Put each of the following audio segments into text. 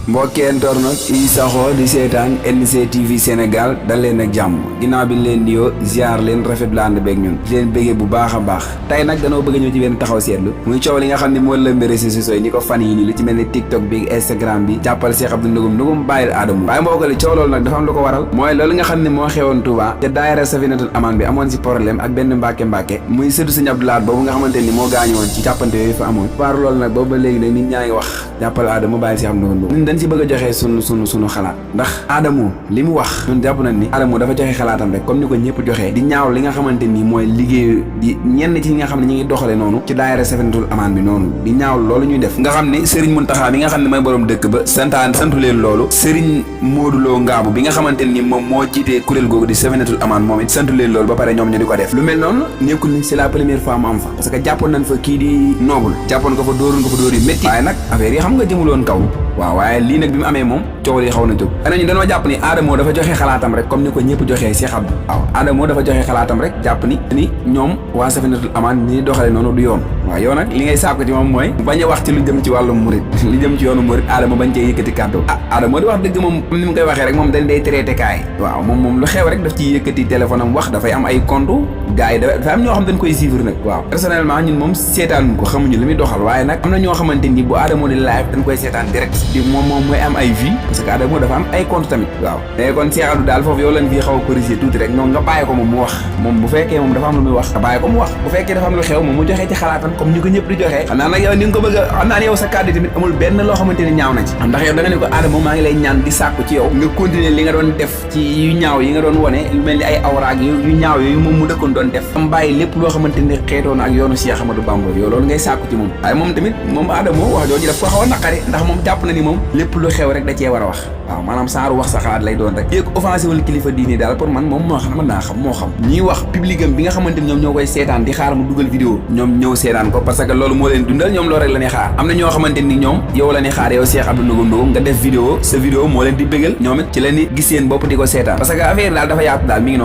mbokki internet yi saxoo di seetaan NGTV Sénégal dal leen ak jàmm ginnaaw bi leen nuyoo ziar leen rafetlu ànd beeg ñun di leen bëggee bu baax a baax tey nag danoo bëgg ñëw ci benn taxaw seetlu muy coow li nga xam ne moo lëmbee réseaux sociaux yi ni ko fan yi nii lu ci mel ni TikTok bi Instagram bi jàppal Cheikh Abdou Ndougoum bàyyil Adamo waaye mbokk li coow loolu nag dafa am lu ko waral mooy loolu nga xam ne moo xewoon Touba te daayira Safinatul Amaan bi amoon si problème ak benn mbàkke muy sëtu Sëñ Abdou Lahad boobu nga xamante ni moo gaañu woon ci jàppante yooyu fa amoon par loolu nag boobu ba léegi nag nit ñaa ngi wax jàppal Adamo bàyyil Cheikh Abdou Ndougoum dañ si bëgg a joxee sunu xalaat ndax Adamo li mu wax ñun jàpp nañ ni Adamo dafa joxe xalaatam rek comme ni ko ñëpp joxee di ñaaw li nga xamante ni mooy liggéey di ñenn ci ñi nga xam ne ñi ngi doxale noonu ci daayira Safinatul Amaan bi noonu di ñaaw loolu ñuy def nga xam ne Serigne Mountakha bi nga xam ne mooy borom dëkk ba santu leen loolu Serigne Modou Lo Ngaabu bi nga xamante ni moom moo jiitee kuréel googu di Safinatul Amaan moom it santu leen loolu ba pare ñoom ñu di ko def lu mel noonu nekkul ni c'est la première fois mu am fa parce que jàppoon nañ fa kii di noobul jàppoon ko fa dóoroon ko fa dóor yu métti waaye nag affaire yi xam nga jëmuloon kaw waaw waaye lii nag bi mu amee moom coow li xaw na jóg xanaa ñu dañoo jàpp ni Adamo dafa joxe xalaatam rek comme ni ko ñëpp joxee Cheikh Abdou waaw Adamo dafa joxe xalaatam rek jàpp ni ñoom waa Safinatul Amaan ni doxale noonu du yoon waaw yow nag li ngay sàkku ci moom mooy bañ a wax ci lu jëm ci wàllu murit lu jëm ci yoonu murit Adamo bañ cee yëkkati kàddu Adamo di wax dëgg moom comme ni mu koy waxee rek moom dañ day traité kaay waaw moom lu xew rek daf ciy yëkkati téléphone am wax dafay am ay compte gars yi dafa am ñoo xam dañ koy suivre nag waaw personnellement ñun moom seetaan ko xamuñu li muy doxal waaye nag am na ñoo xamante ni bu Adamo di live dañ koy seetaan direct di moom mooy am ay vie parce que Adamo dafa am ay compte tamit waaw mais kon Cheikh Abdou daal foofu yow lañ fii xaw a corriger tuuti rek noonu nga bàyyi ko moom mu wax moom bu fekkee moom dafa am lu muy wax nga bàyyi ko mu wax bu fekkee dafa am lu xew moom mu joxee ci xalaatam comme ñu ko ñëpp di joxee xam naa nag yow ni nga ko bëgg a xam naa ne yow sa kàddu tamit amul benn loo xamante ni ñaaw na ci ndax yow da nga ne ko Adamo maa ngi lay ñaan di sàkku ci yow nga continuer li nga doon def ci yu ñaaw yi nga doon wone lu mel ni ay awraag yu ñaaw yooyu moom mu dëkkoon doon def am bàyyi lépp loo xamante ni xeetoon ak yoonu Cheikh Ahmadou Bamba yow loolu ngay sàkku ci moom waaye moom tamit moom Adamo wax jooju daf ko xaw a naqari ndax moom jàpp na ni moom lépp lu xew rek da cee war a wax waaw maanaam saaru wax sa xalaat lay doon rek yéeg offensé wul kilifa diine daal pour man moom moo xam mën naa xam moo xam ñiy wax publicam bi nga xamante ni ñoom ñoo koy seetaan di xaar mu dugal vidéo ñoom ñëw seetaan ko parce que loolu moo leen dundal ñoom loolu rek la ñuy xaar am na ñoo xamante ni ñoom yow la ñuy xaar yow Cheikh Abdou Ndougoum nga def vidéo sa vidéo moo leen di bégal ñoom it ci leen di gis seen bopp di ko seetaan parce que affaire daal dafa yaatu daal mi ngi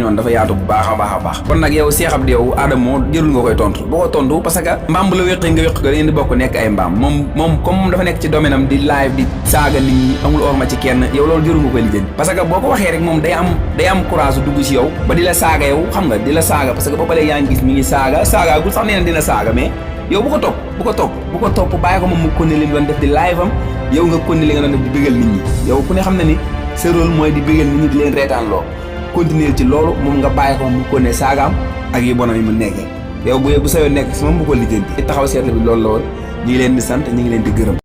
noonu dafa yaatu bu baax a baax kon nag yow Cheikh Abdou yow Adamo jërul nga koy tontu boo ko tontu parce que mbaam bu la wéqi nga wéq ko da ngeen di bokk nekk ay mbaam moom comme dafa nekk ci domaine am di live di saaga nit ñi amul orma ci kenn yow loolu jëru nga koy lijjanti parce que boo ko waxee rek moom day am courage dugg ci yow ba di la saaga yow xam nga di la saaga parce que booba léegi yaa ngi gis mi ngi saaga gul sax nee na dina saaga mais yow bu ko topp bàyyi ko moom mu konne li mu doon def di live am yow nga konne li nga doon def di bégal nit ñi yow ku ne xam na ni sa rôle mooy di bégal nit ñi di leen reetaan loo continuer ci loolu moom nga bàyyi ko moom mu konne saagaam ak yi bonam yi mu nekkee yow bu sa yoon nekk si moom bu ko lijjanti taxaw seetlu bi loolu la woon ñi ngi leen di sant ñi ngi leen di gërëm